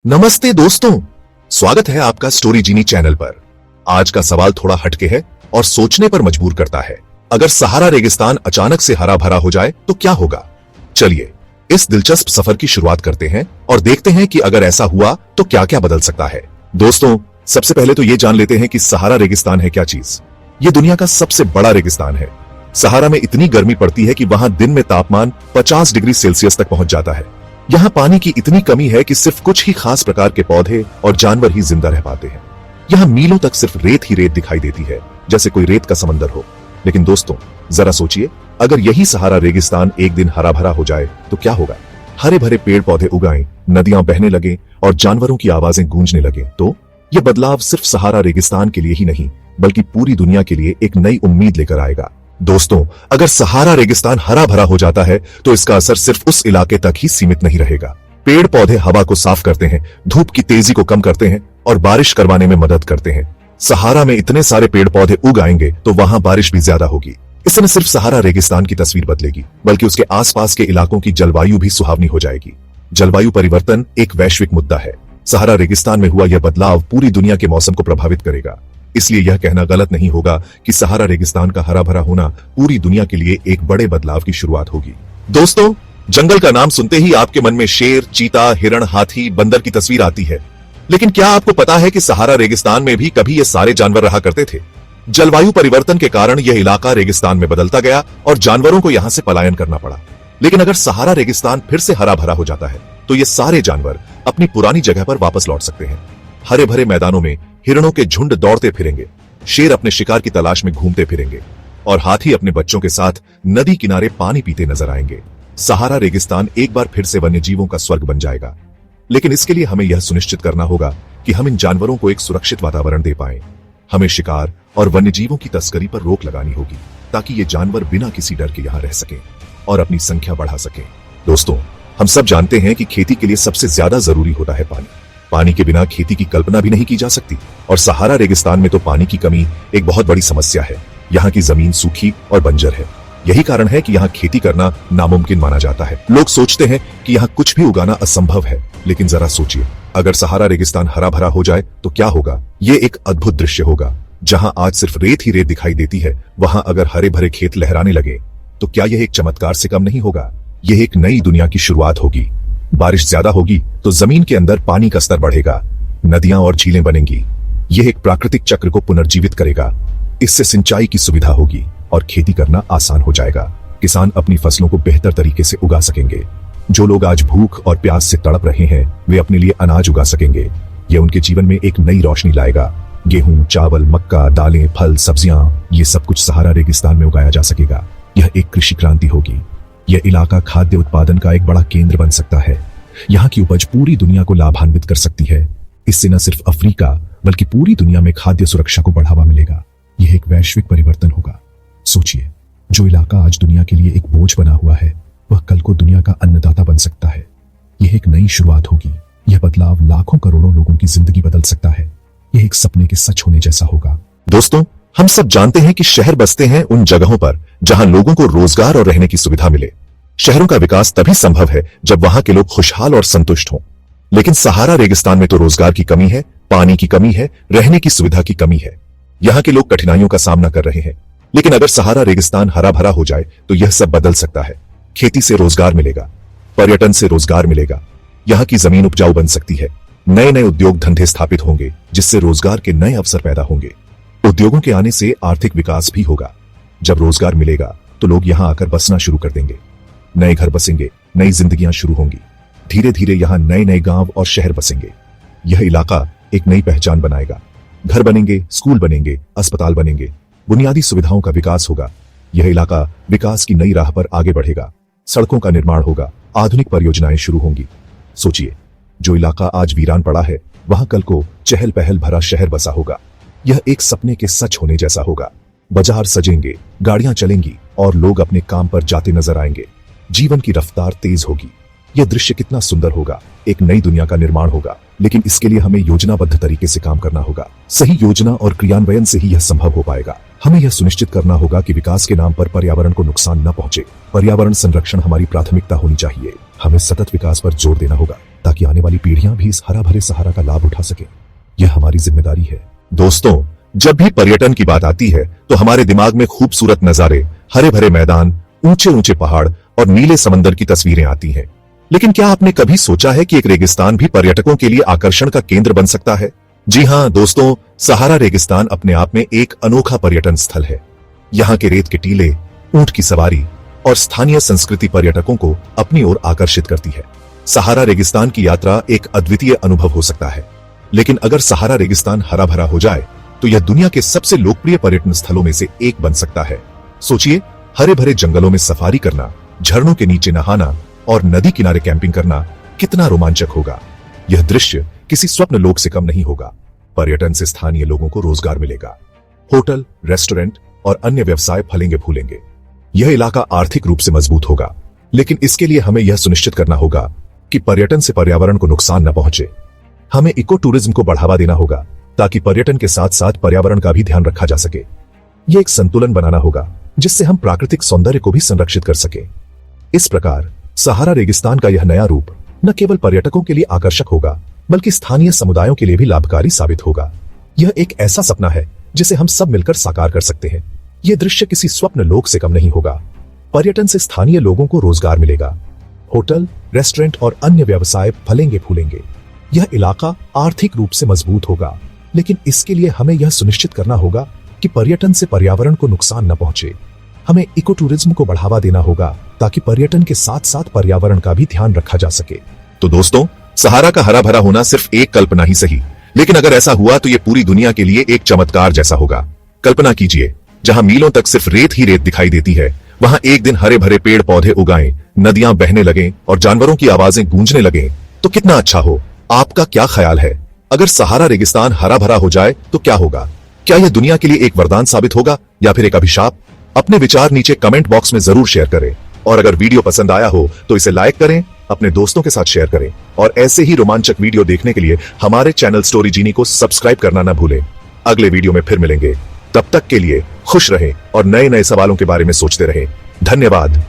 नमस्ते दोस्तों, स्वागत है आपका स्टोरी जीनी चैनल पर। आज का सवाल थोड़ा हटके है और सोचने पर मजबूर करता है। अगर सहारा रेगिस्तान अचानक से हरा भरा हो जाए तो क्या होगा? चलिए इस दिलचस्प सफर की शुरुआत करते हैं और देखते हैं कि अगर ऐसा हुआ तो क्या क्या बदल सकता है। दोस्तों, सबसे पहले तो ये जान लेते हैं कि सहारा रेगिस्तान है क्या चीज। ये दुनिया का सबसे बड़ा रेगिस्तान है। सहारा में इतनी गर्मी पड़ती है कि वहां दिन में तापमान 50 डिग्री सेल्सियस तक पहुंच जाता है। यहाँ पानी की इतनी कमी है कि सिर्फ कुछ ही खास प्रकार के पौधे और जानवर ही जिंदा रह पाते हैं। यहाँ मीलों तक सिर्फ रेत ही रेत दिखाई देती है, जैसे कोई रेत का समंदर हो। लेकिन दोस्तों, जरा सोचिए, अगर यही सहारा रेगिस्तान एक दिन हरा भरा हो जाए तो क्या होगा? हरे भरे पेड़ पौधे उगाएं, नदियां बहने लगे और जानवरों की आवाजें गूंजने लगे तो यह बदलाव सिर्फ सहारा रेगिस्तान के लिए ही नहीं बल्कि पूरी दुनिया के लिए एक नई उम्मीद लेकर आएगा। दोस्तों, अगर सहारा रेगिस्तान हरा भरा हो जाता है तो इसका असर सिर्फ उस इलाके तक ही सीमित नहीं रहेगा। पेड़ पौधे हवा को साफ करते हैं, धूप की तेजी को कम करते हैं और बारिश करवाने में मदद करते हैं। सहारा में इतने सारे पेड़ पौधे उग आएंगे तो वहां बारिश भी ज्यादा होगी। इससे न सिर्फ सहारा रेगिस्तान की तस्वीर बदलेगी बल्कि उसके आसपास के इलाकों की जलवायु भी सुहावनी हो जाएगी। जलवायु परिवर्तन एक वैश्विक मुद्दा है। सहारा रेगिस्तान में हुआ यह बदलाव पूरी दुनिया के मौसम को प्रभावित करेगा। इसलिए यह कहना गलत नहीं होगा कि सहारा रेगिस्तान का हरा भरा होना पूरी दुनिया के लिए एक बड़े बदलाव की शुरुआत होगी। दोस्तों, जंगल का नाम सुनते ही आपके मन में शेर, चीता, हिरण, हाथी, बंदर की तस्वीर आती है। लेकिन क्या आपको पता है कि सहारा रेगिस्तान में भी कभी ये सारे जानवर रहा करते थे? जलवायु परिवर्तन के कारण यह इलाका रेगिस्तान में बदलता गया और जानवरों को यहां से पलायन करना पड़ा। लेकिन अगर सहारा रेगिस्तान फिर से हरा भरा हो जाता है तो ये सारे जानवर अपनी पुरानी जगह पर वापस लौट सकते हैं। हरे भरे मैदानों में हिरणों के झुंड दौड़ते फिरेंगे, शेर अपने शिकार की तलाश में घूमते फिरेंगे और हाथी अपने बच्चों के साथ नदी किनारे पानी पीते नजर आएंगे। सहारा रेगिस्तान एक बार फिर से वन्य जीवों का स्वर्ग बन जाएगा। लेकिन इसके लिए हमें यह सुनिश्चित करना होगा कि हम इन जानवरों को एक सुरक्षित वातावरण दे पाएं। हमें शिकार और वन्य जीवों की तस्करी पर रोक लगानी होगी ताकि ये जानवर बिना किसी डर के यहाँ रह सकें और अपनी संख्या बढ़ा सकें। दोस्तों, हम सब जानते हैं कि खेती के लिए सबसे ज्यादा जरूरी होता है पानी। पानी के बिना खेती की कल्पना भी नहीं की जा सकती और सहारा रेगिस्तान में तो पानी की कमी एक बहुत बड़ी समस्या है। यहाँ की जमीन सूखी और बंजर है। यही कारण है कि यहाँ खेती करना नामुमकिन माना जाता है। लोग सोचते हैं कि यहाँ कुछ भी उगाना असंभव है, लेकिन जरा सोचिए, अगर सहारा रेगिस्तान हरा भरा हो जाए तो क्या होगा? ये एक अद्भुत दृश्य होगा। जहाँ आज सिर्फ रेत ही रेत दिखाई देती है, वहाँ अगर हरे भरे खेत लहराने लगे तो क्या यह एक चमत्कार से कम नहीं होगा? यह एक नई दुनिया की शुरुआत होगी। बारिश ज्यादा होगी तो जमीन के अंदर पानी का स्तर बढ़ेगा, नदियां और झीलें बनेंगी। यह एक प्राकृतिक चक्र को पुनर्जीवित करेगा। इससे सिंचाई की सुविधा होगी और खेती करना आसान हो जाएगा। किसान अपनी फसलों को बेहतर तरीके से उगा सकेंगे। जो लोग आज भूख और प्यास से तड़प रहे हैं, वे अपने लिए अनाज उगा सकेंगे। यह उनके जीवन में एक नई रोशनी लाएगा। गेहूं, चावल, मक्का, दालें, फल, सब्जियां, ये सब कुछ सहारा रेगिस्तान में उगाया जा सकेगा। यह एक कृषि क्रांति होगी। यह इलाका खाद्य उत्पादन का एक बड़ा केंद्र बन सकता है। यहाँ की उपज पूरी दुनिया को लाभान्वित कर सकती है। इससे न सिर्फ अफ्रीका बल्कि पूरी दुनिया में खाद्य सुरक्षा को बढ़ावा मिलेगा। यह एक वैश्विक परिवर्तन होगा। सोचिए, जो इलाका आज दुनिया के लिए एक बोझ बना हुआ है, वह कल को दुनिया का अन्नदाता बन सकता है। यह एक नई शुरुआत होगी। यह बदलाव लाखों करोड़ों लोगों की जिंदगी बदल सकता है। यह एक सपने के सच होने जैसा होगा। दोस्तों, हम सब जानते हैं कि शहर बसते हैं उन जगहों पर जहां लोगों को रोजगार और रहने की सुविधा मिले। शहरों का विकास तभी संभव है जब वहां के लोग खुशहाल और संतुष्ट हों। लेकिन सहारा रेगिस्तान में तो रोजगार की कमी है, पानी की कमी है, रहने की सुविधा की कमी है। यहाँ के लोग कठिनाइयों का सामना कर रहे हैं। लेकिन अगर सहारा रेगिस्तान हरा भरा हो जाए तो यह सब बदल सकता है। खेती से रोजगार मिलेगा, पर्यटन से रोजगार मिलेगा, यहाँ की जमीन उपजाऊ बन सकती है। नए नए उद्योग धंधे स्थापित होंगे जिससे रोजगार के नए अवसर पैदा होंगे। उद्योगों के आने से आर्थिक विकास भी होगा। जब रोजगार मिलेगा तो लोग यहाँ आकर बसना शुरू कर देंगे। नए घर बसेंगे, नई जिंदगियां शुरू होंगी। धीरे धीरे यहाँ नए नए गांव और शहर बसेंगे। यह इलाका एक नई पहचान बनाएगा। घर बनेंगे, स्कूल बनेंगे, अस्पताल बनेंगे, बुनियादी सुविधाओं का विकास होगा। यह इलाका विकास की नई राह पर आगे बढ़ेगा। सड़कों का निर्माण होगा, आधुनिक परियोजनाएं शुरू होंगी। सोचिए, जो इलाका आज वीरान पड़ा है, वहां कल को चहल पहल भरा शहर बसा होगा। यह एक सपने के सच होने जैसा होगा। बाजार सजेंगे, गाड़ियां चलेंगी और लोग अपने काम पर जाते नजर आएंगे। जीवन की रफ्तार तेज होगी। यह दृश्य कितना सुंदर होगा। एक नई दुनिया का निर्माण होगा। लेकिन इसके लिए हमें योजनाबद्ध तरीके से काम करना होगा। सही योजना और क्रियान्वयन से ही यह संभव हो पाएगा। हमें यह सुनिश्चित करना होगा कि विकास के नाम पर पर्यावरण को नुकसान न पहुंचे। पर्यावरण संरक्षण हमारी प्राथमिकता होनी चाहिए। हमें सतत विकास पर जोर देना होगा। ताकि आने वाली पीढ़ियां भी इस हरा भरे सहारा का लाभ उठा सके। यह हमारी जिम्मेदारी है। दोस्तों, जब भी पर्यटन की बात आती है तो हमारे दिमाग में खूबसूरत नजारे, हरे भरे मैदान, ऊंचे ऊंचे पहाड़ और नीले समंदर की तस्वीरें आती हैं। लेकिन क्या आपने कभी सोचा है कि एक रेगिस्तान भी पर्यटकों के लिए आकर्षण का केंद्र बन सकता है? जी हां दोस्तों, सहारा रेगिस्तान अपने आप में एक अनोखा पर्यटन स्थल है। यहाँ के रेत के टीले, ऊंट की सवारी और स्थानीय संस्कृति पर्यटकों को अपनी ओर आकर्षित करती है। सहारा रेगिस्तान की यात्रा एक अद्वितीय अनुभव हो सकता है, लेकिन अगर सहारा रेगिस्तान हरा भरा हो जाए तो यह दुनिया के सबसे लोकप्रिय पर्यटन स्थलों में से एक बन सकता है। सोचिए, हरे भरे जंगलों में सफारी करना, झरनों के नीचे नहाना और नदी किनारे कैंपिंग करना कितना रोमांचक होगा। यह दृश्य किसी स्वप्न लोक से कम नहीं होगा। पर्यटन से स्थानीय लोगों को रोजगार मिलेगा, होटल, रेस्टोरेंट और अन्य व्यवसाय फलेंगे फूलेंगे। यह इलाका आर्थिक रूप से मजबूत होगा, लेकिन इसके लिए हमें यह सुनिश्चित करना होगा कि पर्यटन से पर्यावरण को नुकसान न पहुंचे। हमें इको टूरिज्म को बढ़ावा देना होगा ताकि पर्यटन के साथ साथ पर्यावरण का भी ध्यान रखा जा सके। यह एक संतुलन बनाना होगा जिससे हम प्राकृतिक सौंदर्य को भी संरक्षित कर सके। इस प्रकार सहारा रेगिस्तान का यह नया रूप न केवल पर्यटकों के लिए आकर्षक होगा, बल्कि स्थानीय समुदायों के लिए भी लाभकारी साबित होगा। यह एक ऐसा सपना है जिसे हम सब मिलकर साकार कर सकते हैं। यह दृश्य किसी स्वप्न लोक से कम नहीं होगा। पर्यटन से स्थानीय लोगों को रोजगार मिलेगा, होटल, रेस्टोरेंट और अन्य व्यवसाय फलेंगे फूलेंगे। यह इलाका आर्थिक रूप से मजबूत होगा, लेकिन इसके लिए हमें यह सुनिश्चित करना होगा कि पर्यटन से पर्यावरण को नुकसान न पहुंचे। हमें इको टूरिज्म को बढ़ावा देना होगा ताकि पर्यटन के साथ साथ पर्यावरण का भी ध्यान रखा जा सके। तो दोस्तों, सहारा का हरा भरा होना सिर्फ एक कल्पना ही सही, लेकिन अगर ऐसा हुआ तो यह पूरी दुनिया के लिए एक चमत्कार जैसा होगा। कल्पना कीजिए, जहां मीलों तक सिर्फ रेत ही रेत दिखाई देती है, वहां एक दिन हरे भरे पेड़ पौधे उगाएं, नदियां बहने लगें और जानवरों की आवाजें गूंजने लगें, तो कितना अच्छा हो। आपका क्या ख्याल है? अगर सहारा रेगिस्तान हरा भरा हो जाए तो क्या होगा? क्या यह दुनिया के लिए एक वरदान साबित होगा या फिर एक अभिशाप? अपने विचार नीचे कमेंट बॉक्स में जरूर शेयर करें, और अगर वीडियो पसंद आया हो तो इसे लाइक करें, अपने दोस्तों के साथ शेयर करें, और ऐसे ही रोमांचक वीडियो देखने के लिए हमारे चैनल स्टोरी जीनी को सब्सक्राइब करना न भूलें। अगले वीडियो में फिर मिलेंगे, तब तक के लिए खुश रहें और नए नए सवालों के बारे में सोचते रहें। धन्यवाद।